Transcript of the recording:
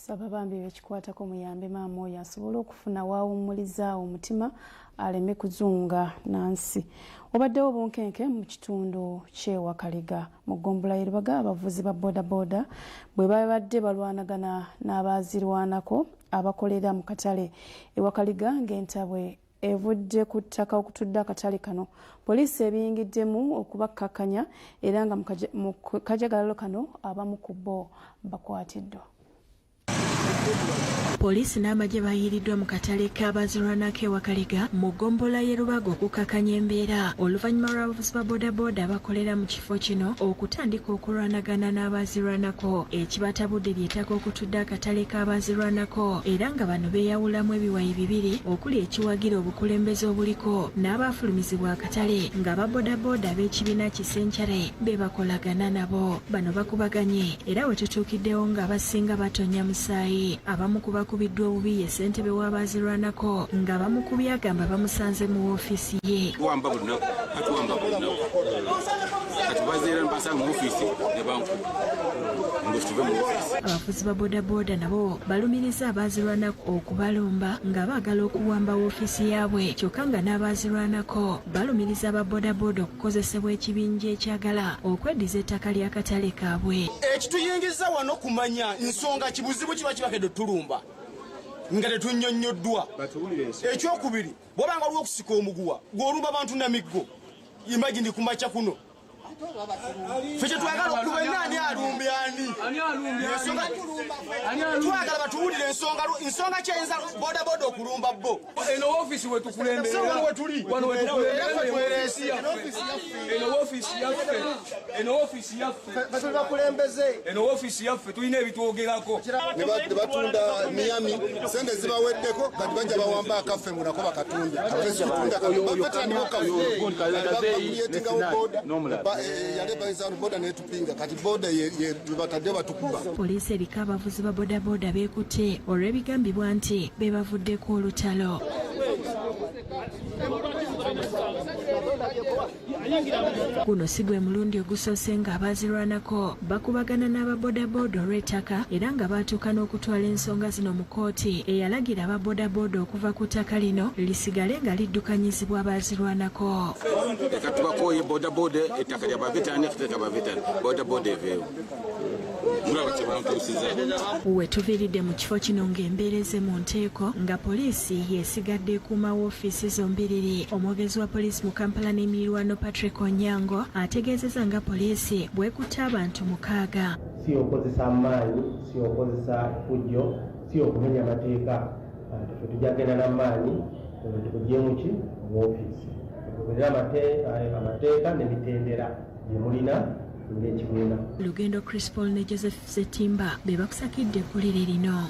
Tusaba bambi bekikwatako muyambe maama oyo asobole okufuna waawummuliza omutima aleme kuzunga nansi. Wabaddewo Obunkenke mu kitundu ky'e Wakaliga mu ggombolola y'e Lubaga abavuzi ba boda bwe babadde balwanagana n'Abaazirwanako abakolera mu katale e Wakaliga ng'entabwe evudde ku ttaka okutudde akatale kano. Poliisi ebiyingiddemu okubakkakanya era nga mu kajagalalo kano abamu ku bo bakwatiddwa. Poliisi n'amagye bayiiriddwa mu katale k'Abaazirwanako e Wakaliga mu ggombolola y'e Lubaga okukakanya embeera oluvannyuma lw'abavuzi ba boda abakolera mu kifo kino okutandika okulwanagana n'Abaazirwanako ekibatabudde ly'ettaka okutudde akatale k'Abaazirwanako era nga bano beeyawulamu ebiwayi bibiri okuli ekiwagira obukulembeze obuliko n'abaafulumizibwa akatale nga boda ab'ekibiina kisenkyale be bakolagana nabo. Bano bakubaganye era we tutuukiddewo ng'abasinga batonya musaayi. Abamu ku bakubiddwa obubi ye ssentebe w'Abaazirwanako nga bamukubye agamba bamusanze mu woofiisi ye. Abavuzi ba boda nabo balumiriza Abaazirwanako okubalumba nga baagala okuwamba woofiisi yaabwe kyokka nga n'Abaazirwanako balumiriza aba boda okukozesebwa ekibinja ekyagala okweddiza ettaka ly'akatale kaabwe. Ekituyingiza wano kumanya nsonga kibuzibu kiba kibakedde tulumba nga tetunnyonnyoddwa. Ekyokubiri bw'obanga waliwo okusika omuguwa gw'olumba abantu namiggo imagine kumaca kuno ffe twagala okuba nani alumbe ani twagala batuwulire ensonga kyeyinza boda okulumba bo eno woofiisi wetukulembera eno woofiisi yaffe tulina ebitwogerako ne batunda Miami sente zibaweddeko kati bajja bawamba akaffe munako bakatunda Poliisi eriko abavuzi ba boda beekutte olw'ebigambibwa nti be bavuddeko olutalo. Guno si gwe mulundi ogusoose nga Abaazirwanako bakubagana n'ababoda olw'ettaka era nga baatuuka n'okutwala ensonga zino mu kkooti eyalagira ababoda okuva ku ttaka lino lisigale nga liddukanyizibwa Abaazirwanako. Leka tubakooye boda ettaka ly'abaveteraani tuteeka abaveteraani boda eveewo. We tuviiridde mu kifo kino ng'embeereze mu nteeko nga poliisi yeesigadde ekuuma woofiisi zombiriri. Omwogezi wa poliisi mu Kampala n'Emirirwano Patrick Onyango ategeezezza nga poliisi bwekutte abantu 6. Si okozesa amaanyi, si okozesa fujjo, si okumenya mateeka. Ffe tujja kugenda n'amaanyi tukugye mu ki woofiisi tugoberera amateeka n'emitendera bye mulina ng'ekibiina. Lugendo Chris Paul ne Joseph Zetimba be bakusakidde eggulire lino.